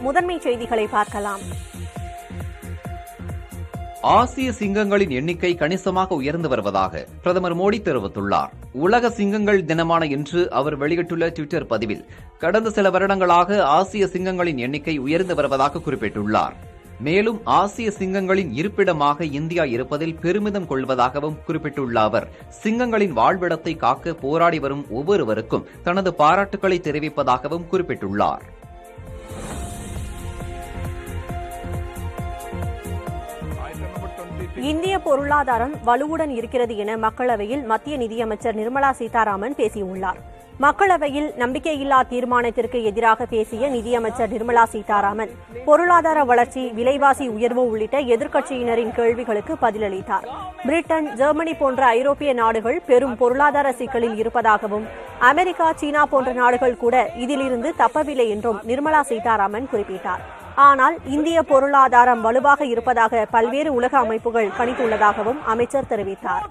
முதன்மை செய்திகளை பார்க்கலாம். ஆசிய சிங்கங்களின் எண்ணிக்கை கணிசமாக உயர்ந்து வருவதாக பிரதமர் மோடி தெரிவித்துள்ளார். உலக சிங்கங்கள் தினமான இன்று அவர் வெளியிட்டுள்ள ட்விட்டர் பதிவில் கடந்த சில வருடங்களாக ஆசிய சிங்கங்களின் எண்ணிக்கை உயர்ந்து வருவதாக குறிப்பிட்டுள்ளார். மேலும் ஆசிய சிங்கங்களின் இருப்பிடமாக இந்தியா இருப்பதில் பெருமிதம் கொள்வதாகவும் குறிப்பிட்டுள்ள அவர் சிங்கங்களின் வாழ்விடத்தை காக்க போராடி வரும் ஒவ்வொருவருக்கும் தனது பாராட்டுக்களை தெரிவிப்பதாகவும் குறிப்பிட்டுள்ளார். இந்திய பொருளாதாரம் வலுவுடன் இருக்கிறது என மக்களவையில் மத்திய நிதியமைச்சர் நிர்மலா சீதாராமன் பேசியுள்ளார். மக்களவையில் நம்பிக்கையில்லா தீர்மானத்திற்கு எதிராக பேசிய நிதியமைச்சர் நிர்மலா சீதாராமன் பொருளாதார வளர்ச்சி, விலைவாசி உயர்வு உள்ளிட்ட எதிர்க்கட்சியினரின் கேள்விகளுக்கு பதிலளித்தார். பிரிட்டன், ஜெர்மனி போன்ற ஐரோப்பிய நாடுகள் பெரும் பொருளாதார சிக்கலில் இருப்பதாகவும் அமெரிக்கா, சீனா போன்ற நாடுகள் கூட இதிலிருந்து தப்பவில்லை என்றும் நிர்மலா சீதாராமன் குறிப்பிட்டார். ஆனால் இந்திய பொருளாதாரம் வலுவாக இருப்பதாக பல்வேறு உலக அமைப்புகள் கணித்துள்ளதாகவும் அமைச்சர் தெரிவித்தார்.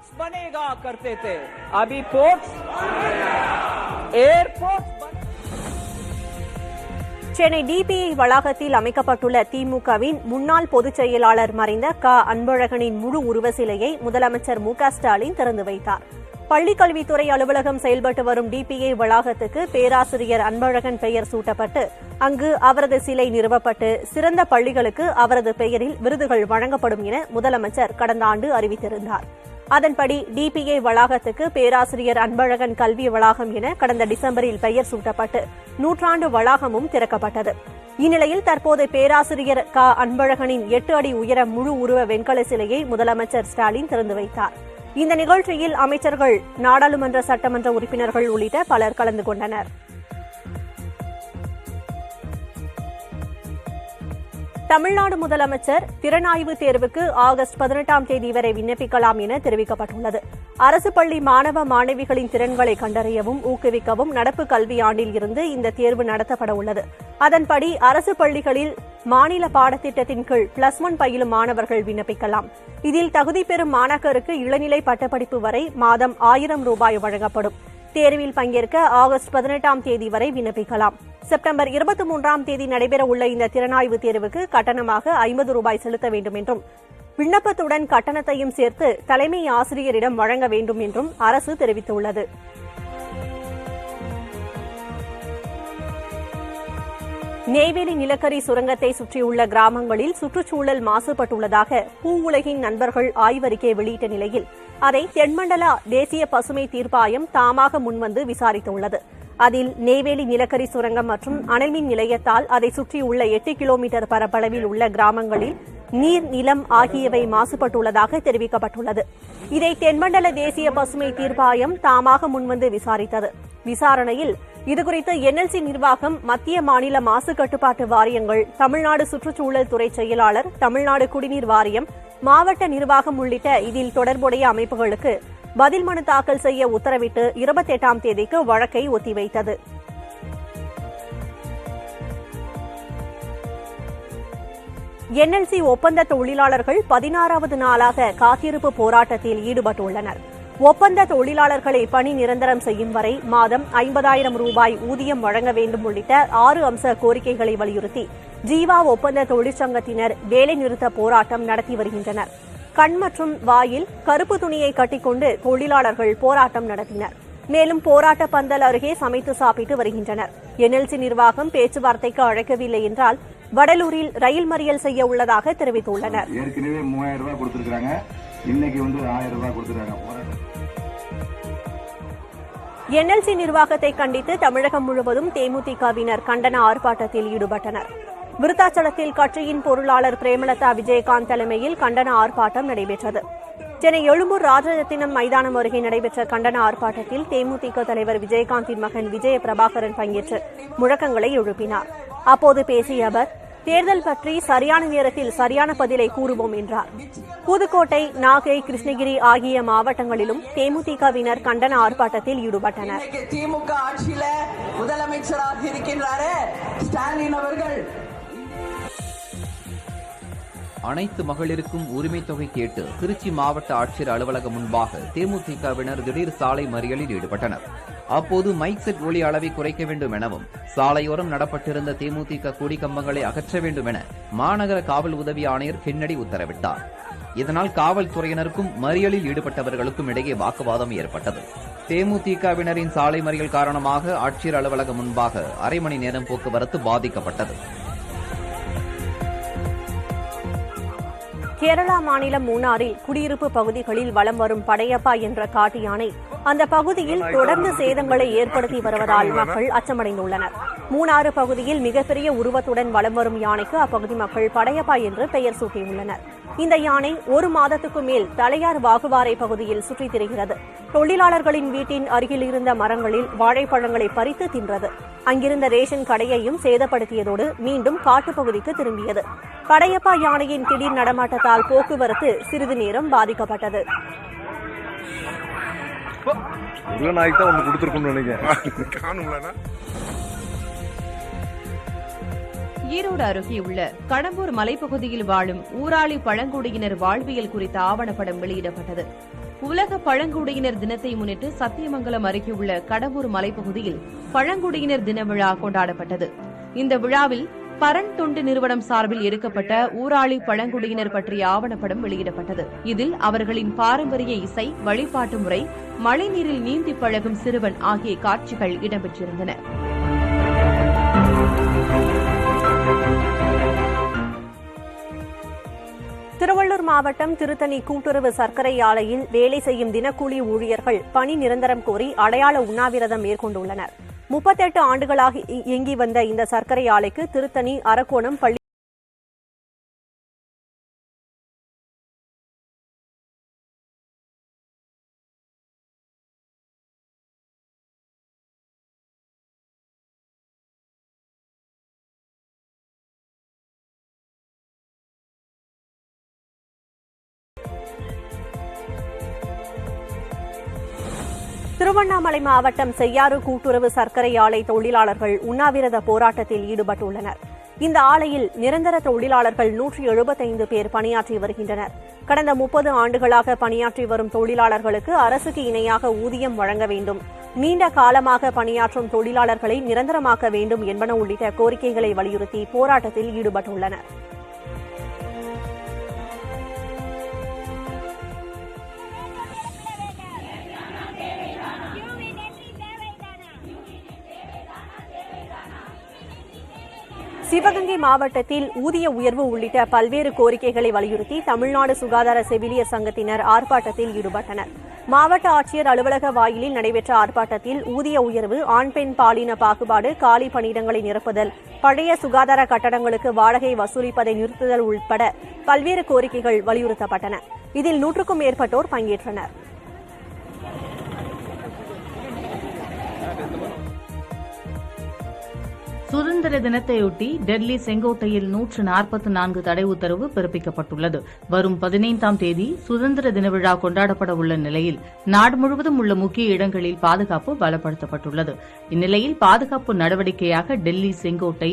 சென்னை டிபிஐ வளாகத்தில் அமைக்கப்பட்டுள்ள திமுகவின் முன்னாள் பொதுச் செயலாளர் மறைந்த அன்பழகனின் முழு உருவ சிலையை முதலமைச்சர் மு.க.ஸ்டாலின் திறந்து வைத்தார். பள்ளிக்கல்வித்துறை அலுவலகம் செயல்பட்டு வரும் டிபிஐ வளாகத்துக்கு பேராசிரியர் அன்பழகன் பெயர் சூட்டப்பட்டு அங்கு அவரது சிலை நிறுவப்பட்டு சிறந்த பள்ளிகளுக்கு அவரது பெயரில் விருதுகள் வழங்கப்படும் என முதலமைச்சர் கடந்த ஆண்டு அறிவித்திருந்தார். அதன்படி டிபிஐ வளாகத்துக்கு பேராசிரியர் அன்பழகன் கல்வி வளாகம் என கடந்த டிசம்பரில் பெயர் சூட்டப்பட்டு நூற்றாண்டு வளாகமும் திறக்கப்பட்டது. இந்நிலையில் தற்போது பேராசிரியர் அன்பழகனின் 8 அடி உயர முழு உருவ வெண்கல சிலையை முதலமைச்சர் ஸ்டாலின் திறந்து வைத்தார். இந்த நிகழ்ச்சியில் அமைச்சர்கள், நாடாளுமன்ற, சட்டமன்ற உறுப்பினர்கள் உள்ளிட்ட பலர் கலந்து கொண்டனர். தமிழ்நாடு முதலமைச்சர் திறனாய்வு தேர்வுக்கு ஆகஸ்ட் 18ஆம் தேதி வரை விண்ணப்பிக்கலாம் என தெரிவிக்கப்பட்டுள்ளது. அரசு பள்ளி மாணவ மாணவிகளின் திறன்களை கண்டறியவும் ஊக்குவிக்கவும் நடப்பு கல்வியாண்டில் இருந்து இந்த தேர்வு நடத்தப்பட உள்ளது. அதன்படி அரசு பள்ளிகளில் மாநில பாடத்திட்டத்தின் கீழ் +1 பயிலும் மாணவர்கள் விண்ணப்பிக்கலாம். இதில் தகுதி பெறும் மாணாக்கருக்கு இளநிலை பட்டப்படிப்பு வரை மாதம் 1000 ரூபாய் வழங்கப்படும். தேர்வில் பங்கேற்க ஆகஸ்ட் 18ஆம் தேதி வரை விண்ணப்பிக்கலாம். செப்டம்பர் 23ஆம் தேதி நடைபெறவுள்ள இந்த திறனாய்வு தேர்வுக்கு கட்டணமாக 50 ரூபாய் செலுத்த வேண்டும் என்றும் விண்ணப்பத்துடன் கட்டணத்தையும் சேர்த்து தலைமை ஆசிரியரிடம் வழங்க வேண்டும் என்றும் அரசு தெரிவித்துள்ளது. நெய்வேலி நிலக்கரி சுரங்கத்தை சுற்றியுள்ள கிராமங்களில் சுற்றுச்சூழல் மாசுபட்டுள்ளதாக பூ உலகின் நண்பர்கள் ஆய்வறிக்கை வெளியிட்ட நிலையில் அதை தென்மண்டல தேசிய பசுமை தீர்ப்பாயம் தாமாக முன்வந்து விசாரித்துள்ளது. அதில் நெய்வேலி நிலக்கரி சுரங்கம் மற்றும் அனல்மின் நிலையத்தால் அதை சுற்றியுள்ள 8 கிலோமீட்டர் பரப்பளவில் உள்ள கிராமங்களில் நீர், நிலம் ஆகியவை மாசுபட்டுள்ளதாக தெரிவிக்கப்பட்டுள்ளது. இதை தென்மண்டல தேசிய பசுமை தீர்ப்பாயம் தாமாக முன்வந்து விசாரித்தது. விசாரணையில் இதுகுறித்து என்எல்சி நிர்வாகம், மத்திய மாநில மாசு கட்டுப்பாட்டு வாரியங்கள், தமிழ்நாடு சுற்றுச்சூழல் துறை செயலாளர், தமிழ்நாடு குடிநீர் வாரியம், மாவட்ட நிர்வாகம் உள்ளிட்ட இதில் தொடர்புடைய அமைப்புகளுக்கு பதில் மனு தாக்கல் செய்ய உத்தரவிட்டு 28ஆம் தேதிக்கு வழக்கை ஒத்திவைத்தது. என்எல்சி ஒப்பந்த தொழிலாளர்கள் 16வது நாளாக காத்திருப்பு போராட்டத்தில் ஈடுபட்டுள்ளனர். ஒப்பந்த தொழிலாளர்களை பணி நிரந்தரம் செய்யும் வரை மாதம் 50,000 ரூபாய் ஊதியம் வழங்க வேண்டும் உள்ளிட்ட 6 அம்ச கோரிக்கைகளை வலியுறுத்தி ஜீவா ஒப்பந்த தொழிற்சங்கத்தினர் வேலைநிறுத்த போராட்டம் நடத்தி வருகின்றனர். கண் மற்றும் வாயில் கருப்பு துணியை கட்டிக்கொண்டு தொழிலாளர்கள் போராட்டம் நடத்தினர். மேலும் போராட்ட பந்தல் அருகே சமைத்து சாப்பிட்டு வருகின்றனர். என்எல்சி நிர்வாகம் பேச்சுவார்த்தைக்கு அழைக்கவில்லை என்றால் வடலூரில் ரயில் மறியல் செய்ய உள்ளதாக தெரிவித்துள்ளனர். ஏற்கனவே 3000 ரூபாய் கொடுத்திருக்காங்க, இன்னைக்கு 1000 ரூபாய் கொடுத்திருக்காங்க. என்எல்சி நிர்வாகத்தை கண்டித்து தமிழகம் முழுவதும் தேமுதிகவினர் கண்டன ஆர்ப்பாட்டத்தில் ஈடுபட்டனர். விருத்தாச்சலத்தில் கட்சியின் பொருளாளர் பிரேமலதா விஜயகாந்த் தலைமையில் கண்டன ஆர்ப்பாட்டம் நடைபெற்றது. சென்னை எழும்பூர் ராஜரத்தினம் மைதானம் அருகே நடைபெற்ற கண்டன ஆர்ப்பாட்டத்தில் தேமுதிக தலைவர் விஜயகாந்தின் மகன் விஜய பிரபாகரன் பங்கேற்று முழக்கங்களை எழுப்பினார். அப்போது பேசிய அவர், தேர்தல் பற்றி சரியான நேரத்தில் சரியான பதிலை கூறுவோம் என்றார். புதுக்கோட்டை, நாகை, கிருஷ்ணகிரி ஆகிய மாவட்டங்களிலும் தேமுதிகவினர் கண்டன ஆர்ப்பாட்டத்தில் ஈடுபட்டனர். திமுக ஆட்சியில முதலமைச்சராக இருக்கின்றாரே ஸ்டாலின் அவர்கள் அனைத்து மகளிருக்கும் உரிமை தொகை கேட்டு திருச்சி மாவட்ட ஆட்சியர் அலுவலகம் முன்பாக தேமுதிகவினர் திடீர் சாலை மறியலில் ஈடுபட்டனர். அப்போது மைக் செட் ஒலி அளவை குறைக்க வேண்டும் எனவும் சாலையோரம் நடப்பட்டிருந்த தேமுதிக கொடி கம்பங்களை அகற்ற வேண்டும் என மாநகர காவல் உதவி ஆணையர் கென்னடி உத்தரவிட்டார். இதனால் காவல்துறையினருக்கும் மறியலில் ஈடுபட்டவர்களுக்கும் இடையே வாக்குவாதம் ஏற்பட்டது. தேமுதிகவினரின் சாலை மறியல் காரணமாக ஆட்சியர் அலுவலகம் முன்பாக அரை மணி நேரம் போக்குவரத்து பாதிக்கப்பட்டது. கேரளா மாநிலம் மூணாறில் குடியிருப்பு பகுதிகளில் வலம் வரும் படையப்பா என்ற காட்டு யானை அந்த பகுதியில் தொடர்ந்து சேதங்களை ஏற்படுத்தி வருவதால் மக்கள் அச்சமடைந்துள்ளனர். மூணாறு பகுதியில் மிகப்பெரிய உருவத்துடன் வலம் வரும் யானைக்கு அப்பகுதி மக்கள் படையப்பா என்று பெயர் சூட்டியுள்ளனர். இந்த யானை ஒரு மாதத்துக்கு மேல் தலையார் வாகுவாரை பகுதியில் சுற்றித் திரிகிறது. தொழிலாளர்களின் வீட்டின் அருகில் இருந்த மரங்களில் வாழைப்பழங்களை பறித்து தின்றது. அங்கிருந்த ரேஷன் கடையையும் சேதப்படுத்தியதோடு மீண்டும் காட்டுப்பகுதிக்கு திரும்பியது. படையப்பா யானையின் திடீர் நடமாட்டத்தால் போக்குவரத்து சிறிது நேரம் பாதிக்கப்பட்டது. ஈரோடு அருகே உள்ள கடம்பூர் மலைப்பகுதியில் வாழும் ஊராளி பழங்குடியினர் வாழ்வியல் குறித்த ஆவணப்படம் வெளியிடப்பட்டது. உலக பழங்குடியினர் தினத்தை முன்னிட்டு சத்தியமங்கலம் அருகே உள்ள கடம்பூர் மலைப்பகுதியில் பழங்குடியினர் தின விழா கொண்டாடப்பட்டது. இந்த விழாவில் பரன் தொண்டு நிறுவனம் சார்பில் எடுக்கப்பட்ட ஊராளி பழங்குடியினர் பற்றிய ஆவணப்படம் வெளியிடப்பட்டது. இதில் அவர்களின் பாரம்பரிய இசை, வழிபாட்டு முறை, மழைநீரில் நீந்தி பழகும் சிறுவன் ஆகிய காட்சிகள் இடம்பெற்றிருந்தன. திருவள்ளூர் மாவட்டம் திருத்தணி கூட்டுறவு சர்க்கரை ஆலையில் வேலை செய்யும் தினக்கூலி ஊழியர்கள் பணி நிரந்தரம் கோரி அடையாள உண்ணாவிரதம் மேற்கொண்டுள்ளனர். 38 ஆண்டுகளாக இயங்கி வந்த இந்த சர்க்கரை ஆலைக்கு திருத்தணி, அரக்கோணம், பள்ளி திருவண்ணாமலை மாவட்டம் செய்யாறு கூட்டுறவு சர்க்கரை ஆலை தொழிலாளர்கள் உண்ணாவிரத போராட்டத்தில் ஈடுபட்டுள்ளனர். இந்த ஆலையில் நிரந்தர தொழிலாளர்கள் 175 பேர் பணியாற்றி வருகின்றனர். கடந்த 30 ஆண்டுகளாக பணியாற்றி வரும் தொழிலாளர்களுக்கு அரசுக்கு இணையாக ஊதியம் வழங்க வேண்டும், நீண்ட காலமாக பணியாற்றும் தொழிலாளர்களை நிரந்தரமாக்க வேண்டும் என்பன உள்ளிட்ட கோரிக்கைகளை வலியுறுத்தி போராட்டத்தில் ஈடுபட்டுள்ளனர். சிவகங்கை மாவட்டத்தில் ஊதிய உயர்வு உள்ளிட்ட பல்வேறு கோரிக்கைகளை வலியுறுத்தி தமிழ்நாடு சுகாதார செவிலியர் சங்கத்தினர் ஆர்ப்பாட்டத்தில் ஈடுபட்டனர். மாவட்ட ஆட்சியர் அலுவலக வாயிலில் நடைபெற்ற ஆர்ப்பாட்டத்தில் ஊதிய உயர்வு, ஆண் பெண் பாலின பாகுபாடு, காலி பணியிடங்களை நிரப்புதல், பழைய சுகாதார கட்டடங்களுக்கு வாடகை வசூலிப்பதை நிறுத்துதல் உட்பட பல்வேறு கோரிக்கைகள் வலியுறுத்தப்பட்டன. இதில் 100க்கும் மேற்பட்டோர் பங்கேற்றனர். சுதந்திர தினத்தையொட்டி டெல்லி செங்கோட்டையில் 144 தடை உத்தரவு பிறப்பிக்கப்பட்டுள்ளது. வரும் 15ஆம் தேதி சுதந்திர தின விழா கொண்டாடப்பட உள்ள நிலையில் நாடு முழுவதும் உள்ள முக்கிய இடங்களில் பாதுகாப்பு பலப்படுத்தப்பட்டுள்ளது. இந்நிலையில் பாதுகாப்பு நடவடிக்கையாக டெல்லி, செங்கோட்டை,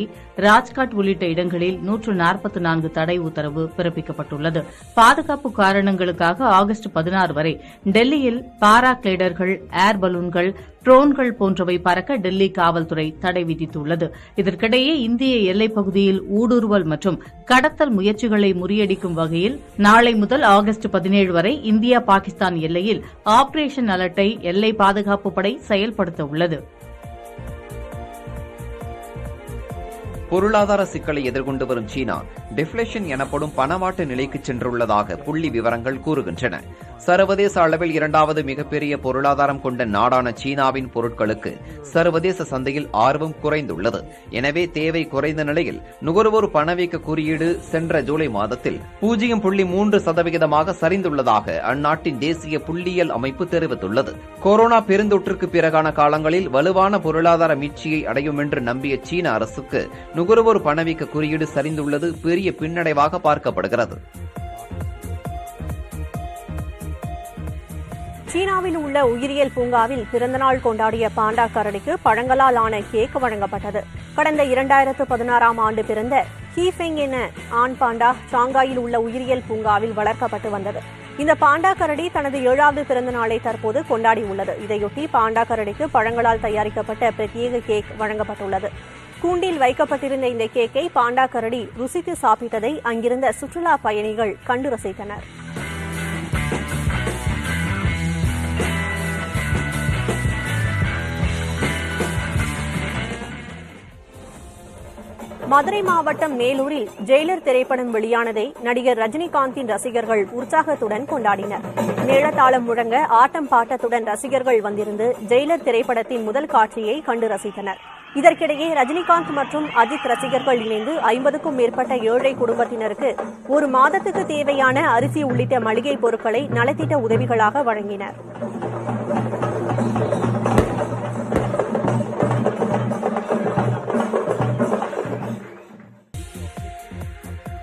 ராஜ்காட் உள்ளிட்ட இடங்களில் 144 தடை உத்தரவு பிறப்பிக்கப்பட்டுள்ளது. பாதுகாப்பு காரணங்களுக்காக ஆகஸ்ட் 16 வரை டெல்லியில் பாரா கிளைடர்கள், ஏர் பலூன்கள், ட்ரோன்கள் போன்றவை பறக்க டெல்லி காவல்துறை தடை விதித்துள்ளது. இதற்கிடையே இந்திய எல்லைப் பகுதியில் ஊடுருவல் மற்றும் கடத்தல் முயற்சிகளை முறியடிக்கும் வகையில் நாளை முதல் ஆகஸ்ட் 17 வரை இந்தியா பாகிஸ்தான் எல்லையில் ஆபரேஷன் அலர்ட்டை எல்லை பாதுகாப்பு படை செயல்படுத்த உள்ளது. பொருளாதார சிக்கலை எதிர்கொண்டு வரும் சீனா டிஃப்ளேஷன் எனப்படும் பணமாட்டு நிலைக்கு சென்றுள்ளதாக புள்ளி விவரங்கள் கூறுகின்றன. சர்வதேச அளவில் 2வது மிகப்பெரிய பொருளாதாரம் கொண்ட நாடான சீனாவின் பொருட்களுக்கு சர்வதேச சந்தையில் ஆர்வம் குறைந்துள்ளது. எனவே தேவை குறைந்த நிலையில் நுகர்வோர் பணவீக்க குறியீடு சென்ற ஜூலை மாதத்தில் 0.3% சரிந்துள்ளதாக அந்நாட்டின் தேசிய புள்ளியியல் அமைப்பு தெரிவித்துள்ளது. கொரோனா பெருந்தொற்றுக்கு பிறகான காலங்களில் வலுவான பொருளாதார மீட்சியை அடையும் என்று நம்பிய சீன அரசுக்கு நுகர்வோர் பணவீக்க குறியீடு சரிந்துள்ளது பெரிய பின்னடைவாக பார்க்கப்படுகிறது. சீனாவில் உள்ள உயிரியல் பூங்காவில் பிறந்தநாள் கொண்டாடிய பாண்டா கரடிக்கு பழங்களால் ஆன கேக் வழங்கப்பட்டது. கடந்த 2016ஆம் ஆண்டு பிறந்த ஹீஃபெங் என ஆண் பாண்டா ஷாங்காயில் உள்ள உயிரியல் பூங்காவில் வளர்க்கப்பட்டு வந்தது. இந்த பாண்டா கரடி தனது 7வது பிறந்த நாளை தற்போது கொண்டாடியுள்ளது. இதையொட்டி பாண்டா கரடிக்கு பழங்களால் தயாரிக்கப்பட்ட பிரத்யேக கேக் வழங்கப்பட்டுள்ளது. கூண்டில் வைக்கப்பட்டிருந்த இந்த கேக்கை பாண்டா கரடி ருசித்து சாப்பிட்டதை அங்கிருந்த சுற்றுலா பயணிகள் கண்டு ரசித்தனர். மதுரை மாவட்டம் மேலூரில் ஜெயிலர் திரைப்படம் வெளியானதை நடிகர் ரஜினிகாந்தின் ரசிகர்கள் உற்சாகத்துடன் கொண்டாடினர். மேளதாளம் முழங்க ஆட்டம் பாட்டத்துடன் ரசிகர்கள் வந்திருந்து ஜெயிலர் திரைப்படத்தின் முதல் காட்சியை கண்டு ரசித்தனர். இதற்கிடையே ரஜினிகாந்த் மற்றும் அஜித் ரசிகர்கள் இணைந்து 50க்கும் மேற்பட்ட ஏழை குடும்பத்தினருக்கு ஒரு மாதத்துக்கு தேவையான அரிசி உள்ளிட்ட மளிகை பொருட்களை நலத்திட்ட உதவிகளாக வழங்கினர்.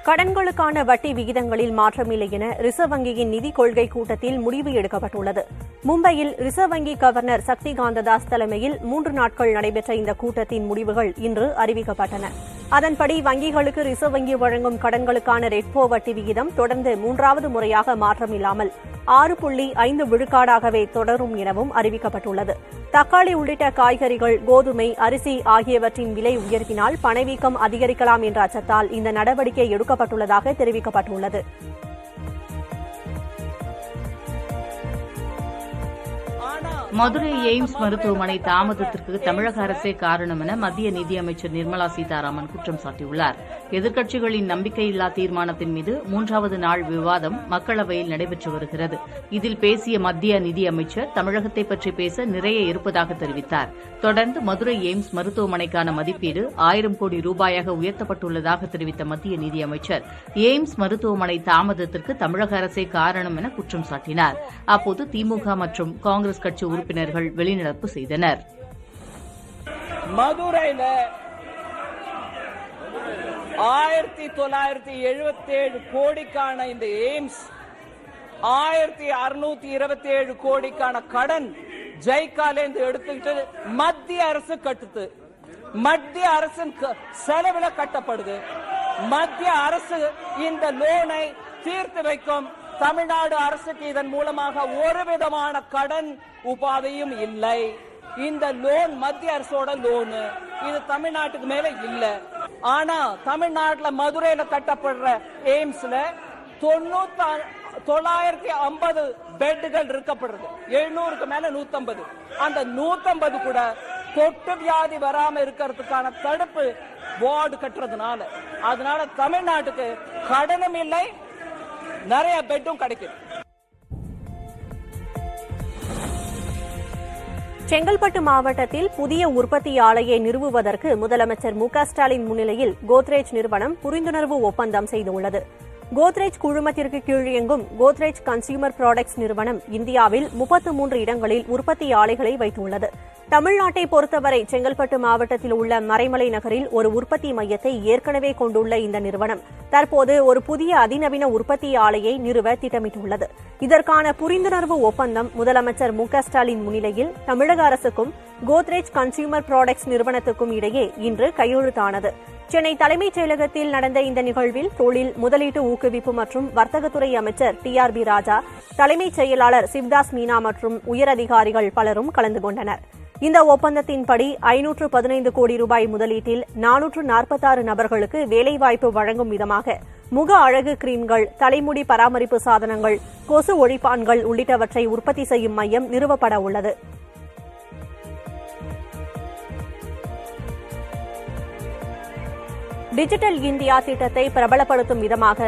கடன்களுக்கான வட்டி விகிதங்களில் மாற்றமில்லை என ரிசர்வ் வங்கியின் நிதிக் கொள்கை கூட்டத்தில் முடிவு எடுக்கப்பட்டுள்ளது. மும்பையில் ரிசர்வ் வங்கி கவர்னர் சக்தி காந்ததாஸ் தலைமையில் 3 நாட்கள் நடைபெற்ற இந்த கூட்டத்தின் முடிவுகள் இன்று அறிவிக்கப்பட்டன. அதன்படி வங்கிகளுக்கு ரிசர்வ் வங்கி வழங்கும் கடன்களுக்கான ரெப்போ வட்டி விகிதம் தொடர்ந்து 3வது முறையாக மாற்றமில்லாமல் 6.5 விழுக்காடாகவே தொடரும் எனவும் அறிவிக்கப்பட்டுள்ளது. தக்காளி உள்ளிட்ட காய்கறிகள், கோதுமை, அரிசி ஆகியவற்றின் விலை உயர்த்தினால் பணவீக்கம் அதிகரிக்கலாம் என்ற அச்சத்தால் இந்த நடவடிக்கை எடுக்கப்பட்டுள்ளதாக தெரிவிக்கப்பட்டுள்ளது. மதுரை எய்ம்ஸ் மருத்துவமனை தாமதத்திற்கு தமிழக அரசே காரணம் என மத்திய நிதியமைச்சர் நிர்மலா சீதாராமன் குற்றம் சாட்டியுள்ளார். எதிர்க்கட்சிகளின் நம்பிக்கையில்லா தீர்மானத்தின் மீது 3வது நாள் விவாதம் மக்களவையில் நடைபெற்று வருகிறது. இதில் பேசிய மத்திய நிதியமைச்சர் தமிழகத்தை பற்றி பேச நிறைய இருப்பதாக தெரிவித்தார். தொடர்ந்து மதுரை எய்ம்ஸ் மருத்துவமனைக்கான மதிப்பீடு 1000 கோடி ரூபாயாக உயர்த்தப்பட்டுள்ளதாக தெரிவித்த மத்திய நிதியமைச்சர் எய்ம்ஸ் மருத்துவமனை தாமதத்திற்கு தமிழக அரசே காரணம் என குற்றம் சாட்டினார். அப்போது திமுக மற்றும் காங்கிரஸ் கட்சி உறுப்பினர்கள் வெளிநடப்பு செய்தனர். மதுரையில் 1977 கோடிக்கான இந்த எய்ம்ஸ் 1627 கோடிக்கான கடன் ஜெய்காலேந்து எடுத்துக்கிட்டு மத்திய அரசு கட்டுது. மத்திய அரசின் செலவில் கட்டப்படுது. மத்திய அரசு இந்த லோனை தீர்த்து வைக்கும். தமிழ்நாடு அரசுக்கு இதன் மூலமாக ஒரு விதமான கடன் உபாதையும் இல்லை. இந்த லோன் மத்திய அரசோட லோனு, இது தமிழ்நாட்டுக்கு மேல இல்ல. ஆனா தமிழ்நாட்டில் மதுரையில கட்டப்படுற எய்ம்ஸ்ல 950 பெட்டுகள் இருக்கப்படுறது. 700க்கு மேல 150. அந்த 150 கூட தொட்டு வியாதி வராம இருக்கிறதுக்கான தடுப்பு வார்டு கட்டுறதுனால, அதனால தமிழ்நாட்டுக்கு கடனும் இல்லை, நிறைய பெட்டும் கிடைக்கும். செங்கல்பட்டு மாவட்டத்தில் புதிய உற்பத்தி ஆலையை நிறுவுவதற்கு முதலமைச்சர் மு.க.ஸ்டாலின் முன்னிலையில் கோத்ரேஜ் நிறுவனம் புரிந்துணர்வு ஒப்பந்தம் செய்துள்ளது. கோத்ரேஜ் குழுமத்திற்கு கீழ் இயங்கும் கோத்ரேஜ் கன்சியூமர் ப்ராடக்ட்ஸ் நிறுவனம் இந்தியாவில் 33 இடங்களில் உற்பத்தி ஆலைகளை வைத்துள்ளது. தமிழ்நாட்டை பொறுத்தவரை செங்கல்பட்டு மாவட்டத்தில் உள்ள மறைமலை நகரில் ஒரு உற்பத்தி மையத்தை ஏற்கனவே கொண்டுள்ள இந்த நிறுவனம் தற்போது ஒரு புதிய அதிநவீன உற்பத்தி ஆலையை நிறுவ திட்டமிட்டுள்ளது. இதற்கான புரிந்துணர்வு ஒப்பந்தம் முதலமைச்சர் மு.க.ஸ்டாலின் முன்னிலையில் தமிழக அரசுக்கும் கோத்ரேஜ் கன்சியூமர் ப்ராடக்ட்ஸ் நிறுவனத்துக்கும் இடையே இன்று கையெழுத்தானது. சென்னை தலைமைச் செயலகத்தில் நடந்த இந்த நிகழ்வில் தொழில் முதலீட்டு ஊக்குவிப்பு மற்றும் வர்த்தகத்துறை அமைச்சர் TRB ராஜா, தலைமைச் செயலாளர் சிவ்தாஸ் மீனா மற்றும் உயரதிகாரிகள் பலரும் கலந்து கொண்டனர். இந்த ஒப்பந்தத்தின்படி 515 கோடி ரூபாய் முதலீட்டில் 446 நபர்களுக்கு வேலைவாய்ப்பு வழங்கும் விதமாக முக அழகு கிரீம்கள், தலைமுடி பராமரிப்பு சாதனங்கள், கொசு ஒழிப்பான்கள் உள்ளிட்டவற்றை உற்பத்தி செய்யும் மையம் நிறுவப்பட உள்ளது. டிஜிட்டல் இந்தியா திட்டத்தை பிரபலப்படுத்தும் விதமாக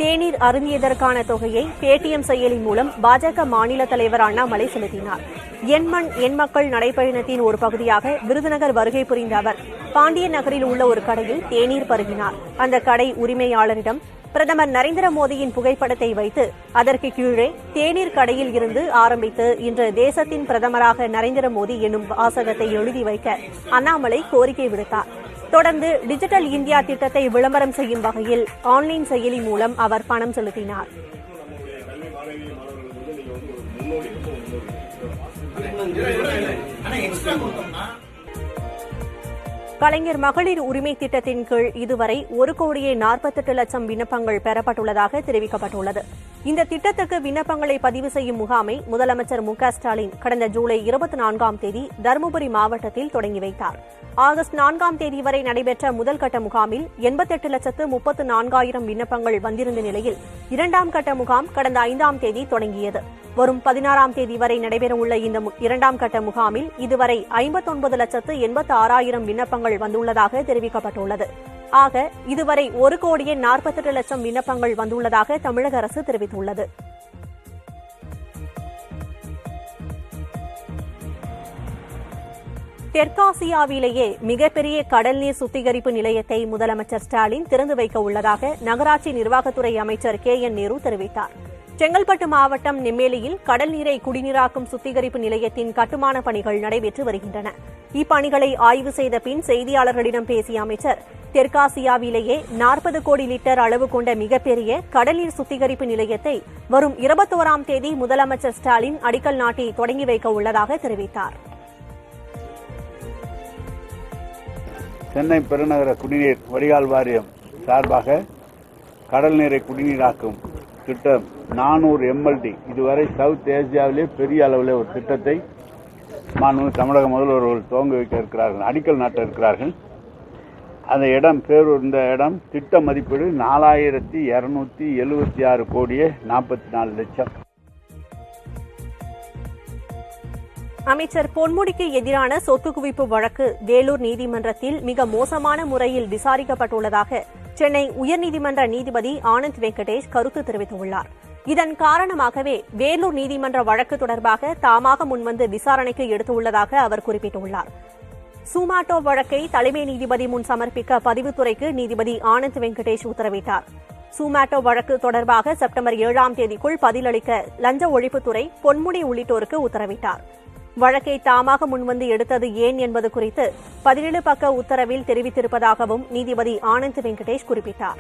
தேநீர் அருந்தியதற்கான தொகையை பேடிஎம் செயலி மூலம் பாஜக மாநில தலைவர் அண்ணாமலை செலுத்தினார். எண்மண் எண்மக்கள் நடைபயணத்தின் ஒரு பகுதியாக விருதுநகர் வருகை புரிந்த அவர் பாண்டியன் நகரில் உள்ள ஒரு கடையில் தேநீர் பருகினார். அந்த கடை உரிமையாளரிடம் பிரதமர் நரேந்திர மோடியின் புகைப்படத்தை வைத்து அதற்கு கீழே தேநீர் கடையில் இருந்து ஆரம்பித்து இன்று தேசத்தின் பிரதமராக நரேந்திர மோடி என்னும் வாசகத்தை எழுதி வைக்க அண்ணாமலை கோரிக்கை விடுத்தார். தொடர்ந்து டிஜிட்டல் இந்தியா திட்டத்தை விளம்பரம் செய்யும் வகையில் ஆன்லைன் செயலி மூலம் அவர் பணம் செலுத்தினார். கலைஞர் மகளிர் உரிமை திட்டத்தின் கீழ் இதுவரை 1,48,00,000 விண்ணப்பங்கள் பெறப்பட்டுள்ளதாக தெரிவிக்கப்பட்டுள்ளது. இந்த திட்டத்துக்கு விண்ணப்பங்களை பதிவு செய்யும் முகாமை முதலமைச்சர் மு.க.ஸ்டாலின் கடந்த ஜூலை 24ஆம் தேதி தருமபுரி மாவட்டத்தில் தொடங்கி வைத்தார். ஆகஸ்ட் 4ஆம் தேதி வரை நடைபெற்ற முதல் கட்ட முகாமில் 88,34,000 விண்ணப்பங்கள் வந்திருந்த நிலையில் 2ஆம் கட்ட முகாம் கடந்த 5ஆம் தேதி தொடங்கியது. வரும் 16ஆம் தேதி வரை நடைபெறவுள்ள இந்த 2ஆம் கட்ட முகாமில் இதுவரை 59,86,000 விண்ணப்பங்கள் வந்துள்ளதாக தெரிவிக்கப்பட்டுள்ளது. ஆக இதுவரை 1,48,00,000 விண்ணப்பங்கள் வந்துள்ளதாக தமிழக அரசு தெரிவித்துள்ளது. தெற்காசியாவிலேயே மிகப்பெரிய கடல்நீர் சுத்திகரிப்பு நிலையத்தை முதலமைச்சர் ஸ்டாலின் திறந்து வைக்க உள்ளதாக நகராட்சி நிர்வாகத்துறை அமைச்சர் KN நேரு தெரிவித்தார். செங்கல்பட்டு மாவட்டம் நெம்மேலியில் கடல் நீரை குடிநீராக்கும் சுத்திகரிப்பு நிலையத்தின் கட்டுமான பணிகள் நடைபெற்று வருகின்றன. இப்பணிகளை ஆய்வு செய்த பின் செய்தியாளர்களிடம் பேசிய அமைச்சர், தெற்காசியாவிலேயே 40 கோடி லிட்டர் அளவு கொண்ட மிகப்பெரிய கடல்நீர் சுத்திகரிப்பு நிலையத்தை வரும் 21ஆம் தேதி முதலமைச்சர் ஸ்டாலின் அடிக்கல் நாட்டி தொடங்கி வைக்க உள்ளதாக தெரிவித்தார். சென்னை பெருநகர குடிநீர் வடிகால் வாரியம் சார்பாக கடல் நீரை குடிநீராக்கும் திட்டம் 400 MLD இதுவரை சவுத் ஏசியாவிலே பெரிய அளவில் ஒரு திட்டத்தை தமிழக முதல்வர்கள் துவங்க வைக்க இருக்கிறார்கள், அடிக்கல் நாட்ட இருக்கிறார்கள். அந்த இடம் இந்த இடம் திட்ட மதிப்பீடு 4,276 கோடியே 44 லட்சம். அமைச்சர் பொன்முடிக்கு எதிரான சொத்து குவிப்பு வழக்கு வேலூர் நீதிமன்றத்தில் மிக மோசமான முறையில் விசாரிக்கப்பட்டுள்ளதாக சென்னை உயர்நீதிமன்ற நீதிபதி ஆனந்த் வெங்கடேஷ் கருத்து தெரிவித்துள்ளார். இதன் காரணமாகவே வேலூர் நீதிமன்ற வழக்கு தொடர்பாக தாமாக முன்வந்து விசாரணைக்கு எடுத்துள்ளதாக அவர் குறிப்பிட்டுள்ளார். சுமாட்டோ வழக்கை தலைமை நீதிபதி முன் சமர்ப்பிக்க பதிவுத்துறைக்கு நீதிபதி ஆனந்த் வெங்கடேஷ் உத்தரவிட்டார். சுமாட்டோ வழக்கு தொடர்பாக செப்டம்பர் 7ஆம் தேதிக்குள் பதிலளிக்க லஞ்ச ஒழிப்புத்துறை பொன்முடி உள்ளிட்டோருக்கு உத்தரவிட்டார். வழக்கை தாமாக முன்வந்து எடுத்தது ஏன் என்பது குறித்து 17 பக்க உத்தரவில் தெரிவித்திருப்பதாகவும் நீதிபதி ஆனந்த் வெங்கடேஷ் குறிப்பிட்டார்.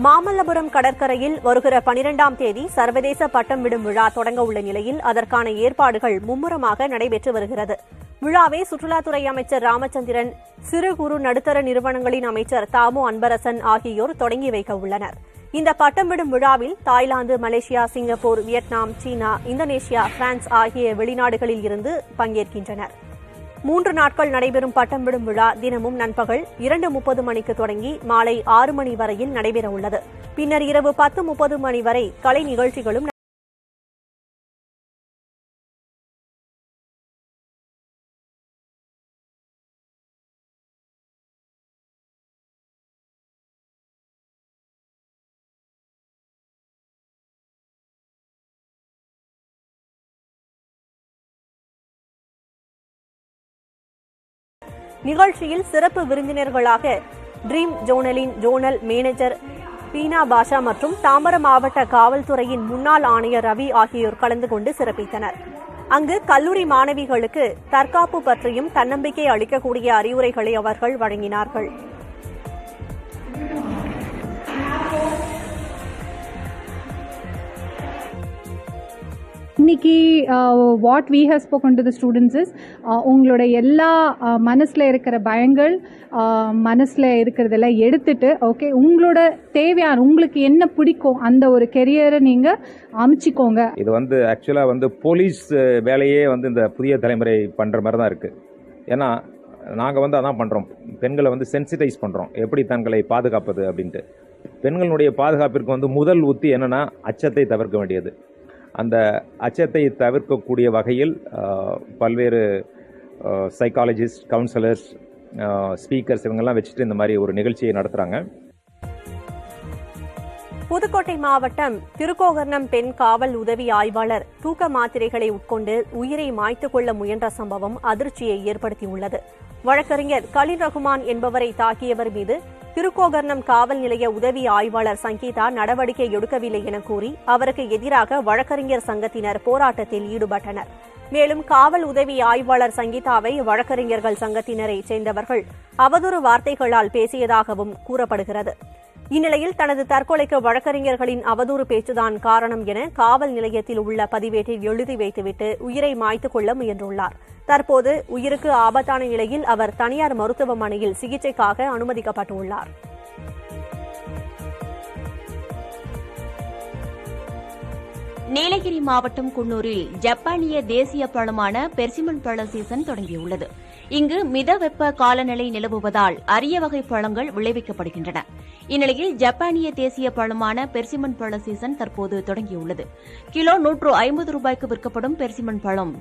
மாமல்லபுரம் கடற்கரையில் வருகிற 12ஆம் தேதி சர்வதேச பட்டம் விடும் விழா தொடங்க உள்ள நிலையில் அதற்கான ஏற்பாடுகள் மும்முரமாக நடைபெற்று வருகிறது. விழாவை சுற்றுலாத்துறை அமைச்சர் ராமச்சந்திரன், சிறு குறு நடுத்தர நிறுவனங்களின் அமைச்சர் தாமு அன்பரசன் ஆகியோர் தொடங்கி வைக்க உள்ளனர். இந்த பட்டம் விடும் விழாவில் தாய்லாந்து, மலேசியா, சிங்கப்பூர், வியட்நாம், சீனா, இந்தோனேஷியா, பிரான்ஸ் ஆகிய வெளிநாடுகளில் இருந்து பங்கேற்கின்றனர். 3 நாட்கள் நடைபெறும் பட்டம் விடும் விழா தினமும் நண்பகல் 2:30 மணிக்கு தொடங்கி மாலை 6 மணி வரையில் நடைபெறவுள்ளது. பின்னர் இரவு 10:30 மணி வரை கலை நிகழ்ச்சிகளும் நிகழ்ச்சியில் சிறப்பு விருந்தினர்களாக ட்ரீம் ஜோனலின் ஜோனல் மேனேஜர் பீனா பாஷா மற்றும் தாம்பரம் மாவட்ட காவல்துறையின் முன்னாள் ஆணையர் ரவி ஆகியோர் கலந்து கொண்டு சிறப்பித்தனர். அங்கு கல்லூரி மாணவிகளுக்கு தற்காப்பு பற்றியும் தன்னம்பிக்கை அளிக்கக்கூடிய அறிவுரைகளை அவர்கள் வழங்கினார்கள். இன்னைக்கு what we have spoken to the students is உங்களோட எல்லா மனசில் இருக்கிற பயங்கள், மனசில் இருக்கிறதெல்லாம் எடுத்துட்டு, ஓகே, உங்களோட தேவையான உங்களுக்கு என்ன பிடிக்கும் அந்த ஒரு கெரியரை நீங்கள் அமைச்சிக்கோங்க. இது ஆக்சுவலாக போலீஸ் வேலையே இந்த புதிய தலைமுறை பண்ணுற மாதிரி தான் இருக்குது. ஏன்னா நாங்கள் அதான் பண்ணுறோம், பெண்களை சென்சிட்டைஸ் பண்ணுறோம், எப்படி தங்களை பாதுகாப்பது அப்படின்ட்டு. பெண்களுடைய பாதுகாப்பிற்கு முதல் உத்தி என்னென்னா அச்சத்தை தவிர்க்க வேண்டியது. அந்த அச்சத்தை தவிர்க்கக்கூடிய வகையில் பல்வேறு சைக்காலஜிஸ்ட், கவுன்சிலர்ஸ், ஸ்பீக்கர்ஸ் இவங்கெல்லாம் வச்சுட்டு இந்த மாதிரி ஒரு நிகழ்ச்சியை நடத்துகிறாங்க. புதுக்கோட்டை மாவட்டம் திருக்கோகர்ணம் பெண் காவல் உதவி ஆய்வாளர் தூக்க மாத்திரைகளை உட்கொண்டு உயிரை மாய்த்துக் கொள்ள முயன்ற சம்பவம் அதிர்ச்சியை ஏற்படுத்தியுள்ளது. வழக்கறிஞர் கலீல் ரகுமான் என்பவரை தாக்கியவர் மீது திருக்கோகர்ணம் காவல் நிலைய உதவி ஆய்வாளர் சங்கீதா நடவடிக்கை எடுக்கவில்லை என கூறி அவருக்கு எதிராக வழக்கறிஞர் சங்கத்தினர் போராட்டத்தில் ஈடுபட்டனர். மேலும் காவல் உதவி ஆய்வாளர் சங்கீதாவை வழக்கறிஞர்கள் சங்கத்தினரை சேர்ந்தவர்கள் அவதூறு வார்த்தைகளால் பேசியதாகவும் கூறப்படுகிறது. இந்நிலையில் தனது தற்கொலைக்கு வழக்கறிஞர்களின் அவதூறு பேச்சுதான் காரணம் என காவல் நிலையத்தில் உள்ள பதிவேட்டில் எழுதி வைத்துவிட்டு உயிரை மாய்த்துக் கொள்ள முயன்றுள்ளார். தற்போது உயிருக்கு ஆபத்தான நிலையில் அவர் தனியார் மருத்துவமனையில் சிகிச்சைக்காக அனுமதிக்கப்பட்டுள்ளார். நீலகிரி மாவட்டம் குன்னூரில் ஜப்பானிய தேசிய பழமான பெர்சிமன் பழ சீசன் தொடங்கியுள்ளது. இங்கு மித வெப்ப காலநிலை நிலவுவதால் அரிய வகை பழங்கள் விளைவிக்கப்படுகின்றன. இந்நிலையில் ஜப்பானிய தேசிய பழமான பெர்சிமன் பழ சீசன் தற்போது தொடங்கியுள்ளது. கிலோ 150 ரூபாய்க்கு விற்கப்படும் பெர்சிமன் பழம்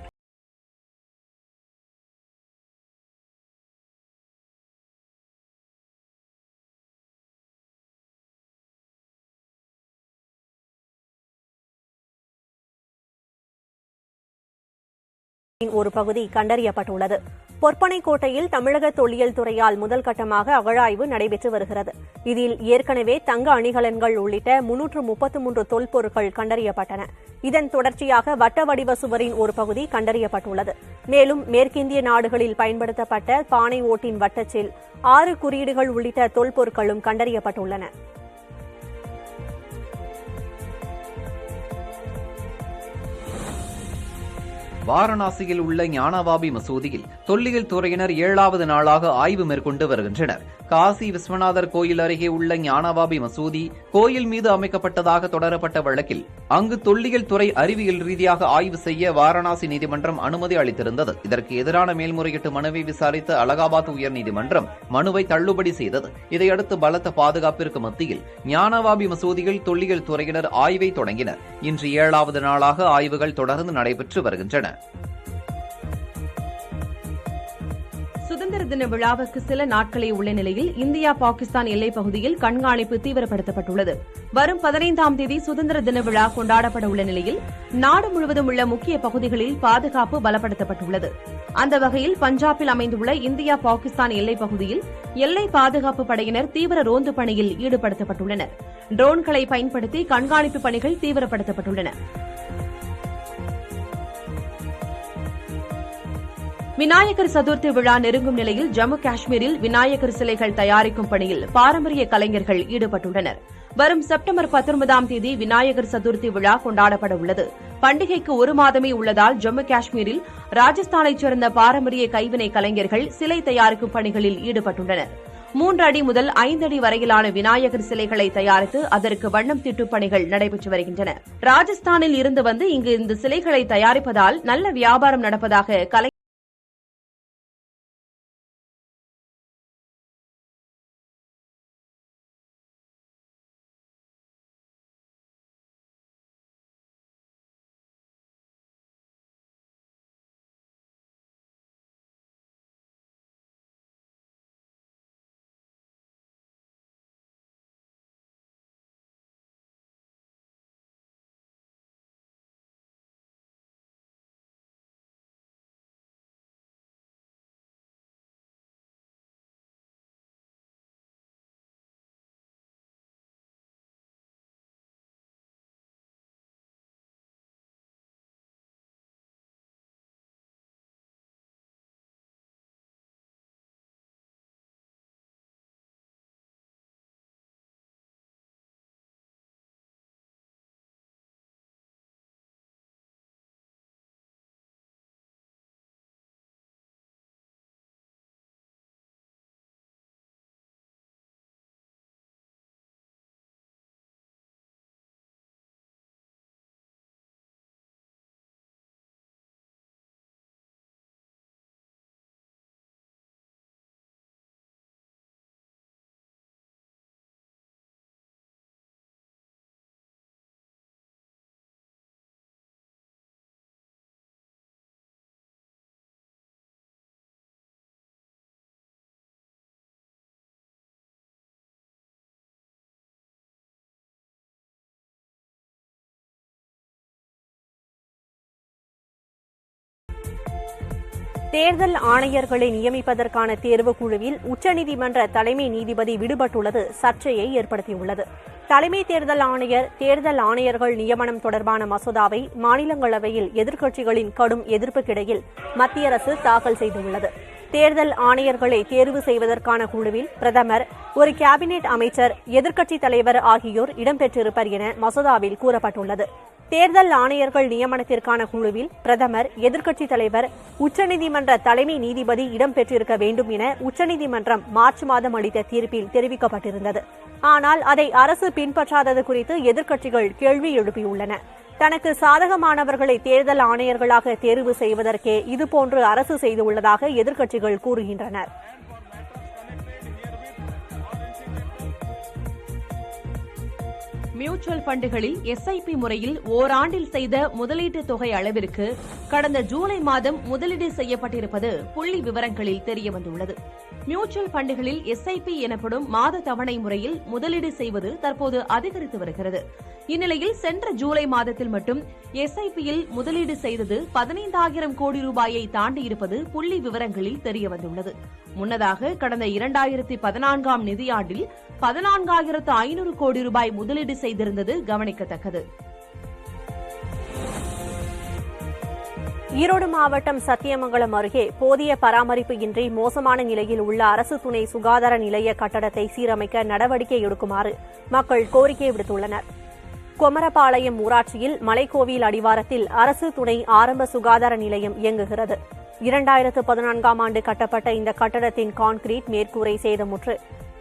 ஒரு பகுதி கண்டறியப்பட்டுள்ளது. பொற்பனைக்கோட்டையில் தமிழக தொல்லியல் துறையால் முதல் கட்டமாக அகழாய்வு நடைபெற்று வருகிறது. இதில் ஏற்கனவே தங்க அணிகலன்கள் உள்ளிட்ட 333 தொல்பொருட்கள் கண்டறியப்பட்டன. இதன் தொடர்ச்சியாக வட்ட வடிவ சுவரின் ஒரு பகுதி கண்டறியப்பட்டுள்ளது. மேலும் மேற்கிந்திய நாடுகளில் பயன்படுத்தப்பட்ட பானை ஓட்டின் வட்டச்சில் 6 குறியீடுகள் உள்ளிட்ட தொல்பொருட்களும் கண்டறியப்பட்டுள்ளன. வாரணாசியில் உள்ள ஞானவாபி மசூதியில் தொல்லியல் துறையினர் 7வது நாளாக ஆய்வு மேற்கொண்டு வருகின்றனர். காசி விஸ்வநாதர் கோயில் அருகே உள்ள ஞானவாபி மசூதி கோயில் மீது அமைக்கப்பட்டதாக தொடரப்பட்ட வழக்கில் அங்கு தொல்லியல் துறை அறிவியல் ரீதியாக ஆய்வு செய்ய வாரணாசி நீதிமன்றம் அனுமதி அளித்திருந்தது. இதற்கு எதிரான மேல்முறையீட்டு மனுவை விசாரித்த அலகாபாத் உயர்நீதிமன்றம் மனுவை தள்ளுபடி செய்தது. இதையடுத்து பலத்த பாதுகாப்பிற்கு மத்தியில் ஞானவாபி மசூதியில் தொல்லியல் துறையினர் ஆய்வை தொடங்கினர். இன்று 7வது நாளாக ஆய்வுகள் தொடர்ந்து நடைபெற்று வருகின்றன. சுதந்திர தின விழாவுக்கு சில நாட்களே உள்ள நிலையில் இந்தியா பாகிஸ்தான் எல்லைப் பகுதியில் கண்காணிப்பு தீவிரப்படுத்தப்பட்டுள்ளது. வரும் 15ஆம் தேதி சுதந்திர தின விழா கொண்டாடப்பட உள்ள நிலையில் நாடு முழுவதும் உள்ள முக்கிய பகுதிகளில் பாதுகாப்பு பலப்படுத்தப்பட்டுள்ளது. அந்த வகையில் பஞ்சாபில் அமைந்துள்ள இந்தியா பாகிஸ்தான் எல்லைப் பகுதியில் எல்லை பாதுகாப்பு படையினர் தீவிர ரோந்து பணியில் ஈடுபடுத்தப்பட்டுள்ளனர். ட்ரோன்களை பயன்படுத்தி கண்காணிப்பு பணிகள் தீவிரப்படுத்தப்பட்டுள்ளன. விநாயகர் சதுர்த்தி விழா நெருங்கும் நிலையில் ஜம்மு காஷ்மீரில் விநாயகர் சிலைகள் தயாரிக்கும் பணியில் பாரம்பரிய கலைஞர்கள் ஈடுபட்டுள்ளனர். வரும் செப்டம்பர் 19ஆம் தேதி விநாயகர் சதுர்த்தி விழா கொண்டாடப்பட உள்ளது. பண்டிகைக்கு 1 மாதமே உள்ளதால் ஜம்மு காஷ்மீரில் ராஜஸ்தானைச் சேர்ந்த பாரம்பரிய கைவினை கலைஞர்கள் சிலை தயாரிக்கும் பணிகளில் ஈடுபட்டுள்ளனர். 3 அடி முதல் 5 அடி வரையிலான விநாயகர் சிலைகளை தயாரித்து அதற்கு வண்ணம் தீட்டும் பணிகள் நடைபெற்று வருகின்றன. ராஜஸ்தானில் இருந்து வந்து இங்கு இந்த சிலைகளை தயாரிப்பதால் நல்ல வியாபாரம் நடப்பதாக கலை தேர்தல் ஆணையர்களை நியமிப்பதற்கான தேர்வுக்குழுவில் உச்சநீதிமன்ற தலைமை நீதிபதி விடுபட்டுள்ளது சர்ச்சையை ஏற்படுத்தியுள்ளது. தலைமை தேர்தல் ஆணையர் தேர்தல் ஆணையர்கள் நியமனம் தொடர்பான மசோதாவை மாநிலங்களவையில் எதிர்க்கட்சிகளின் கடும் எதிர்ப்புக்கிடையில் மத்திய அரசு தாக்கல் செய்துள்ளது. தேர்தல் ஆணையர்களை தேர்வு செய்வதற்கான குழுவில் பிரதமர், ஒரு கேபினெட் அமைச்சர், எதிர்க்கட்சித் தலைவர் ஆகியோர் இடம்பெற்றிருப்பர் என மசோதாவில் கூறப்பட்டுள்ளது. தேர்தல் ஆணையர்கள் நியமனத்திற்கான குழுவில் பிரதமர், எதிர்க்கட்சித் தலைவர், உச்சநீதிமன்ற தலைமை நீதிபதி இடம்பெற்றிருக்க வேண்டும் என உச்சநீதிமன்றம் மார்ச் மாதம் அளித்த தீர்ப்பில் தெரிவிக்கப்பட்டிருந்தது. ஆனால் அதை அரசு பின்பற்றாதது குறித்து எதிர்க்கட்சிகள் கேள்வி எழுப்பியுள்ளன. தனக்கு சாதகமானவர்களை தேர்தல் ஆணையர்களாக தேர்வு செய்வதற்கே இதுபோன்று அரசு செய்துள்ளதாக எதிர்க்கட்சிகள் கூறுகின்றனர். மியூச்சுவல் ஃபண்டுகளில் எஸ்ஐபி முறையில் ஓராண்டில் செய்த முதலீட்டு தொகை அளவிற்கு கடந்த ஜூலை மாதம் முதலீடு செய்யப்பட்டிருப்பது புள்ளி விவரங்களில் தெரியவந்துள்ளது. மியூச்சுவல் ஃபண்டுகளில் எஸ்ஐபி எனப்படும் மாத தவணை முறையில் முதலீடு செய்வது தற்போது அதிகரித்து வருகிறது. இந்நிலையில் சென்ற ஜூலை மாதத்தில் மட்டும் எஸ்ஐபியில் முதலீடு செய்தது 15,000 கோடி ரூபாயை தாண்டியிருப்பது புள்ளி விவரங்களில் தெரியவந்துள்ளது. முன்னதாக கடந்த 2014ஆம் நிதியாண்டில் 14,500 கோடி ரூபாய் முதலீடு செய்திருந்தது கவனிக்கத்தக்கது. ஈரோடு மாவட்டம் சத்தியமங்கலம் அருகே போதிய பராமரிப்பு இன்றி மோசமான நிலையில் உள்ள அரசு துணை சுகாதார நிலைய கட்டடத்தை சீரமைக்க நடவடிக்கை எடுக்குமாறு மக்கள் கோரிக்கை விடுத்துள்ளனர். கொமரபாளையம் ஊராட்சியில் மலைக்கோவில் அடிவாரத்தில் அரசு துணை ஆரம்ப சுகாதார நிலையம் இயங்குகிறது. 2014ஆம் ஆண்டு கட்டப்பட்ட இந்த கட்டடத்தின் கான்கிரீட் மேற்கூரை சேதமுற்று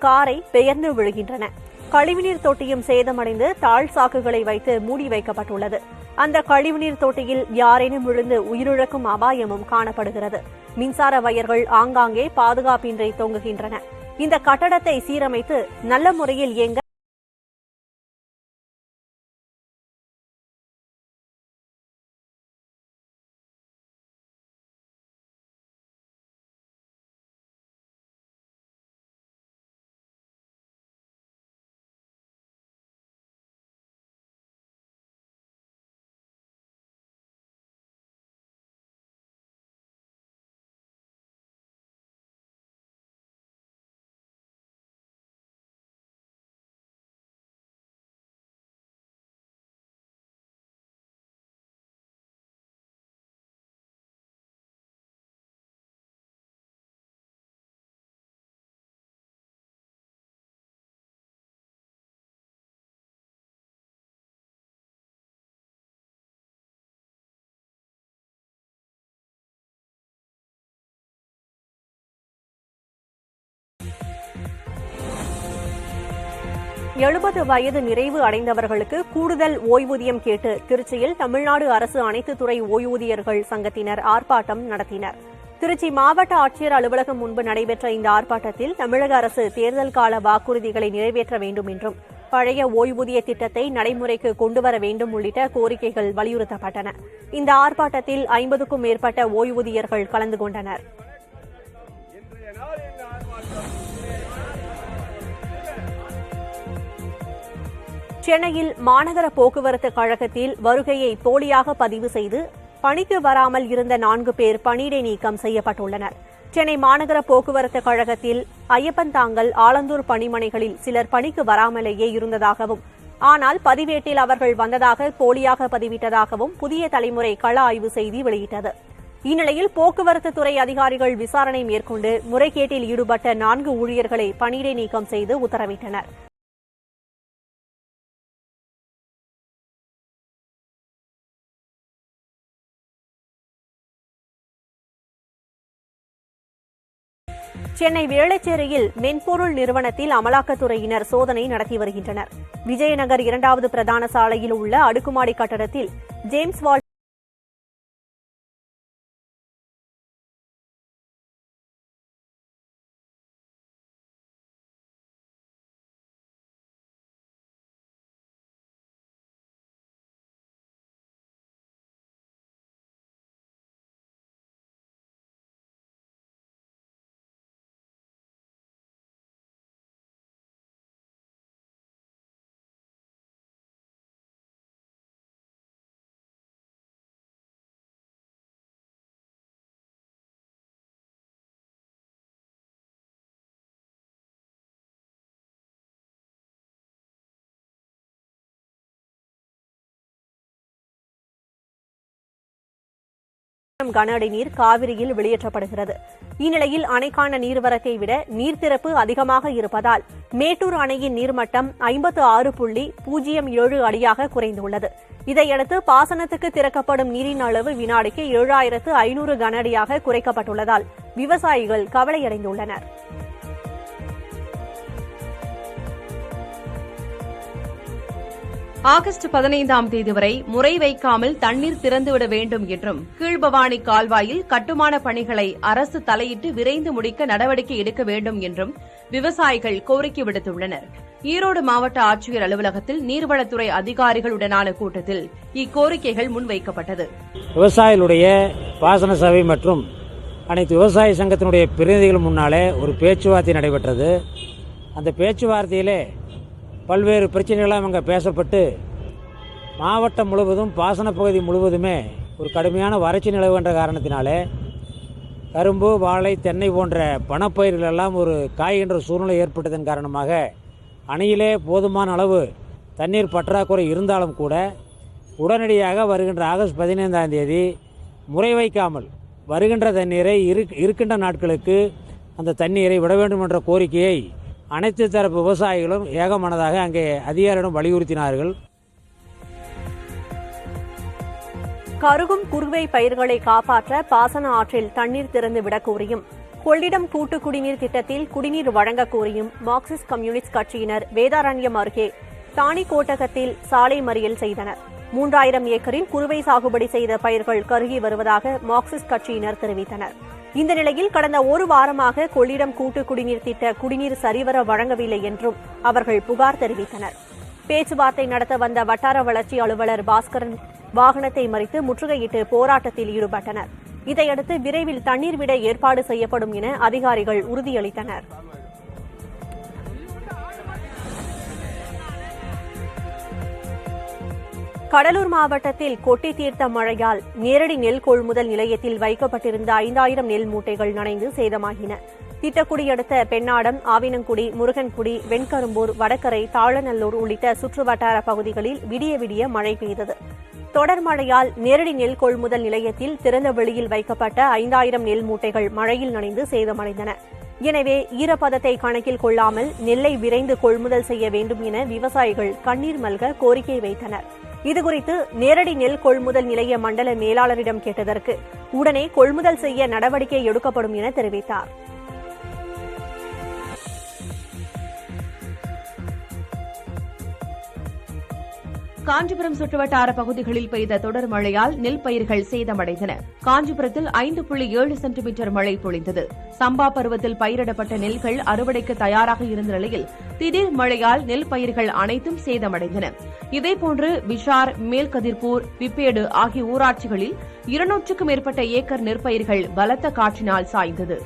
காரை பெயர்ந்து விழுகின்றன. கழிவுநீர் தொட்டியும் சேதமடைந்து தாழ் சாக்குகளை வைத்து மூடி வைக்கப்பட்டுள்ளது. அந்த கழிவுநீர் தொட்டியில் யாரேனும் விழுந்து உயிரிழக்கும் அபாயமும் காணப்படுகிறது. மின்சார வயர்கள் ஆங்காங்கே பாதுகாப்பின்றி தொங்குகின்றன. இந்த கட்டடத்தை சீரமைத்து நல்ல முறையில் இயங்க எழுபது வயது நிறைவு அடைந்தவர்களுக்கு கூடுதல் ஓய்வூதியம் கேட்டு திருச்சியில் தமிழ்நாடு அரசு அனைத்து துறை ஓய்வூதியர்கள் சங்கத்தினர் ஆர்ப்பாட்டம் நடத்தினர். திருச்சி மாவட்ட ஆட்சியர் அலுவலகம் முன்பு நடைபெற்ற இந்த ஆர்ப்பாட்டத்தில் தமிழக அரசு தேர்தல் கால வாக்குறுதிகளை நிறைவேற்ற வேண்டும் என்றும் பழைய ஓய்வூதிய திட்டத்தை நடைமுறைக்கு கொண்டுவர வேண்டும் உள்ளிட்ட கோரிக்கைகள் வலியுறுத்தப்பட்டன. இந்த ஆர்ப்பாட்டத்தில் 50க்கும் மேற்பட்ட ஓய்வூதியர்கள் கலந்து கொண்டனர். சென்னையில் மாநகர போக்குவரத்து கழகத்தில் வருகையை போலியாக பதிவு செய்து பணிக்கு வராமல் இருந்த 4 பேர் பணியிடை நீக்கம் செய்யப்பட்டுள்ளனர். சென்னை மாநகர போக்குவரத்து கழகத்தில் ஐயப்பன்தாங்கல், ஆலந்தூர் பணிமனைகளில் சிலர் பணிக்கு வராமலேயே இருந்ததாகவும், ஆனால் பதிவேட்டில் அவர்கள் வந்ததாக போலியாக பதிவிட்டதாகவும் புதிய தலைமுறை கள ஆய்வு செய்தி வெளியிட்டது. இந்நிலையில் போக்குவரத்து துறை அதிகாரிகள் விசாரணை மேற்கொண்டு முறைகேட்டில் ஈடுபட்ட 4 ஊழியர்களை பணியிடை நீக்கம் செய்து உத்தரவிட்டனர். சென்னை வேளச்சேரியில் மென்பொருள் நிறுவனத்தில் அமலாக்கத்துறையினர் சோதனை நடத்தி வருகின்றனர். விஜயநகர் 2வது பிரதான சாலையில் உள்ள அடுக்குமாடி கட்டடத்தில் ஜேம்ஸ் வால்ட் கன அடி நீர் காவிரியில் வெளியேற்றப்படுகிறது. இந்நிலையில் அணைக்கான நீர்வரத்தை விட நீர்த்திறப்பு அதிகமாக இருப்பதால் மேட்டூர் அணையின் நீர்மட்டம் 56.07 அடியாக குறைந்துள்ளது. இதையடுத்து பாசனத்துக்கு திறக்கப்படும் நீரின் அளவு வினாடிக்கு 7500 கன அடியாக குறைக்கப்பட்டுள்ளதால் விவசாயிகள் கவலையடைந்துள்ளனர். ஆகஸ்ட் 15ஆம் தேதி வரை முறை வைக்காமல் தண்ணீர் திறந்துவிட வேண்டும் என்றும் கீழ்பவானி கால்வாயில் கட்டுமான பணிகளை அரசு தலையிட்டு விரைந்து முடிக்க நடவடிக்கை எடுக்க வேண்டும் என்றும் விவசாயிகள் கோரிக்கை விடுத்துள்ளனர். ஈரோடு மாவட்ட ஆட்சியர் அலுவலகத்தில் நீர்வளத்துறை அதிகாரிகளுடனான கூட்டத்தில் இக்கோரிக்கைகள் முன்வைக்கப்பட்டது. விவசாயிகளுடைய பாசன சபை மற்றும் அனைத்து விவசாய சங்கத்தினுடைய பிரதிநிதிகள் முன்னாலே ஒரு பேச்சுவார்த்தை நடைபெற்றது. அந்த பேச்சுவார்த்தையிலே பல்வேறு பிரச்சனைகளாக அங்கே பேசப்பட்டு மாவட்டம் முழுவதும் பாசன பகுதி முழுவதுமே ஒரு கடுமையான வறட்சி நிலவுகின்ற காரணத்தினாலே கரும்பு, வாழை, தென்னை போன்ற பணப்பயிர்களெல்லாம் ஒரு காய்கின்ற சூழ்நிலை ஏற்பட்டதன் காரணமாக அணையிலே போதுமான அளவு தண்ணீர் பற்றாக்குறை இருந்தாலும் கூட உடனடியாக வருகின்ற ஆகஸ்ட் 15ஆம் தேதி முறை வைக்காமல் வருகின்ற தண்ணீரை இருக்கின்ற நாட்களுக்கு அந்த தண்ணீரை விட வேண்டும் என்ற கோரிக்கையை அனைத்து தரப்பு விவசாயிகளும் ஏகமனதாக அங்கே அதிகாரியிடம் வலியுறுத்தினார்கள். கருகும் குறுவை பயிர்களை காப்பாற்ற பாசன ஆற்றில் தண்ணீர் திறந்து விடக் கோரியும் கொள்ளிடம் கூட்டு குடிநீர் திட்டத்தில் குடிநீர் வழங்கக் கோரியும் மார்க்சிஸ்ட் கம்யூனிஸ்ட் கட்சியினர் வேதாரண்யம் அருகே தாணிக்கோட்டகத்தில் சாலை மறியல் செய்தனர். 3000 ஏக்கரில் குறுவை சாகுபடி செய்த பயிர்கள் கருகி வருவதாக மார்க்சிஸ்ட் கட்சியினர் தெரிவித்தனர். இந்த நிலையில் கடந்த ஒரு வாரமாக கொள்ளிடம் கூட்டு குடிநீர் திட்ட குடிநீர் சரிவர வழங்கவில்லை என்றும் அவர்கள் புகார் தெரிவித்தனர். பேச்சுவார்த்தை நடத்த வந்த வட்டார வளர்ச்சி அலுவலர் பாஸ்கரன் வாகனத்தை மறித்து முற்றுகையிட்டு போராட்டத்தில் ஈடுபட்டனர். இதையடுத்து விரைவில் தண்ணீர் விட ஏற்பாடு செய்யப்படும் என அதிகாரிகள் உறுதியளித்தனர். கடலூர் மாவட்டத்தில் கொட்டி தீர்த்த மழையால் நேரடி நெல் கொள்முதல் நிலையத்தில் வைக்கப்பட்டிருந்த 5000 நெல் மூட்டைகள் நனைந்து சேதமாகின. திட்டக்குடி அடுத்த பெண்ணாடம், ஆவினங்குடி, முருகன்குடி, வெண்கரும்பூர், வடகரை, தாழநல்லூர் உள்ளிட்ட சுற்றுவட்டார பகுதிகளில் விடிய விடிய மழை பெய்தது. தொடர் மழையால் நேரடி நெல் கொள்முதல் நிலையத்தில் திறந்த வெளியில் வைக்கப்பட்ட 5000 நெல் மூட்டைகள் மழையில் நனைந்து சேதமடைந்தன. எனவே ஈரப்பதத்தை கணக்கில் கொள்ளாமல் நெல்லை விரைந்து கொள்முதல் செய்ய வேண்டும் என விவசாயிகள் கண்ணீர் மல்க கோரிக்கை வைத்தனர். இதுகுறித்து நேரடி நெல் கொள்முதல் நிலைய மண்டல மேலாளரிடம் கேட்டதற்கு உடனே கொள்முதல் செய்ய நடவடிக்கை எடுக்கப்படும் என தெரிவித்தார். காஞ்சிபுரம் சுற்றுவட்டார பகுதிகளில் பெய்த தொடர் மழையால் நெல் பயிர்கள் சேதமடைந்தன. காஞ்சிபுரத்தில் 5.7 சென்டிமீட்டர் மழை பொழிந்தது. சம்பா பருவத்தில் பயிரிடப்பட்ட நெல்கள் அறுவடைக்கு தயாராக இருந்த நிலையில் திடீர் மழையால் நெல் பயிர்கள் அனைத்தும் சேதமடைந்தன. இதேபோன்று விஷார், மேல்கதிர்பூர், விப்பேடு ஆகிய ஊராட்சிகளில் 200க்கும் மேற்பட்ட ஏக்கர் நெற்பயிர்கள் பலத்த காற்றினால் சாய்ந்தது.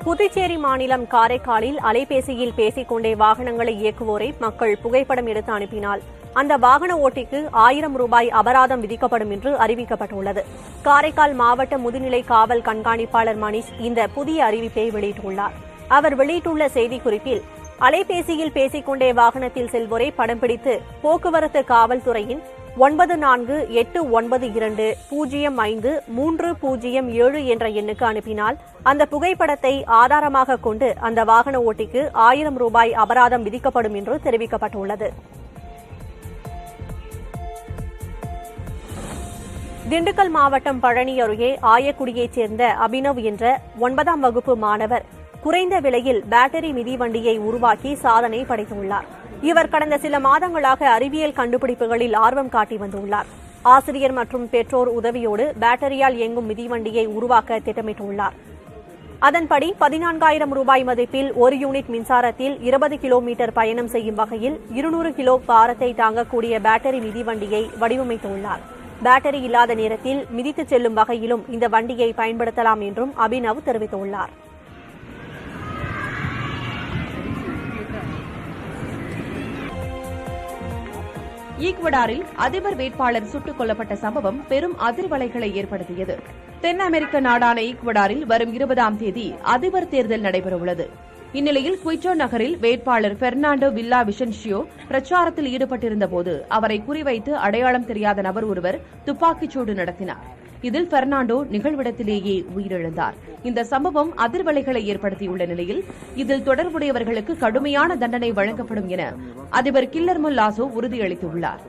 புதுச்சேரி மாநிலம் காரைக்காலில் அலைபேசியில் பேசிக் கொண்டே வாகனங்களை இயக்குவோரை மக்கள் புகைப்படம் எடுத்து அனுப்பினால் அந்த வாகன ஓட்டிக்கு 1000 ரூபாய் அபராதம் விதிக்கப்படும் என்று அறிவிக்கப்பட்டுள்ளது. காரைக்கால் மாவட்ட முதுநிலை காவல் கண்காணிப்பாளர் மணிஷ் இந்த புதிய அறிவிப்பை வெளியிட்டுள்ளார். அவர் வெளியிட்டுள்ள செய்திக்குறிப்பில் அலைபேசியில் பேசிக் கொண்டே வாகனத்தில் செல்வோரை படம் பிடித்து போக்குவரத்து காவல்துறையின் 9489205307 என்ற எண்ணுக்கு அனுப்பினால் அந்த புகைப்படத்தை ஆதாரமாக கொண்டு அந்த வாகன ஓட்டிக்கு 1000 ரூபாய் அபராதம் விதிக்கப்படும் என்று தெரிவிக்கப்பட்டுள்ளது. திண்டுக்கல் மாவட்டம் பழனி அருகே ஆயக்குடியைச் சேர்ந்த அபினவ் என்ற 9ஆம் வகுப்பு மாணவர் குறைந்த விலையில் பேட்டரி மிதிவண்டியை உருவாக்கி சாதனை படைத்துள்ளார். இவர் கடந்த சில மாதங்களாக அறிவியல் கண்டுபிடிப்புகளில் ஆர்வம் காட்டி வந்துள்ளார். ஆசிரியர் மற்றும் பெற்றோர் உதவியோடு பேட்டரியால் இயங்கும் மிதிவண்டியை உருவாக்க திட்டமிட்டுள்ளார். அதன்படி 14000 ரூபாய் மதிப்பில் 1 யூனிட் மின்சாரத்தில் 20 கிலோமீட்டர் பயணம் செய்யும் வகையில் 200 கிலோ பாரத்தை தாங்கக்கூடிய பேட்டரி மிதிவண்டியை வடிவமைத்துள்ளார். பேட்டரி இல்லாத நேரத்தில் மிதித்துச் செல்லும் வகையிலும் இந்த வண்டியை பயன்படுத்தலாம் என்றும் அபினவ் தெரிவித்துள்ளார். ஈக்வடாரில் அதிபர் வேட்பாளர் சுட்டுக் கொல்லப்பட்ட சம்பவம் பெரும் அதிர்வலைகளை ஏற்படுத்தியது. தென் அமெரிக்க நாடான ஈக்வடாரில் வரும் 20ஆம் தேதி அதிபர் தேர்தல் நடைபெறவுள்ளது. இந்நிலையில் குயிட்டோ நகரில் வேட்பாளர் பெர்னாண்டோ வில்லா விசென்சியோ பிரச்சாரத்தில் ஈடுபட்டிருந்த போது அவரை குறிவைத்து அடையாளம் தெரியாத நபர் ஒருவர் துப்பாக்கிச்சூடு நடத்தினார். இதில் பெர்னாண்டோ நிகழ்விடத்திலேயே உயிரிழந்தார். இந்த சம்பவம் அதிர்வலைகளை ஏற்படுத்தியுள்ள நிலையில் இதில் தொடர்புடையவர்களுக்கு கடுமையான தண்டனை வழங்கப்படும் என அதிபர் கில்லர்மோ லாசோ உறுதியளித்துள்ளார்.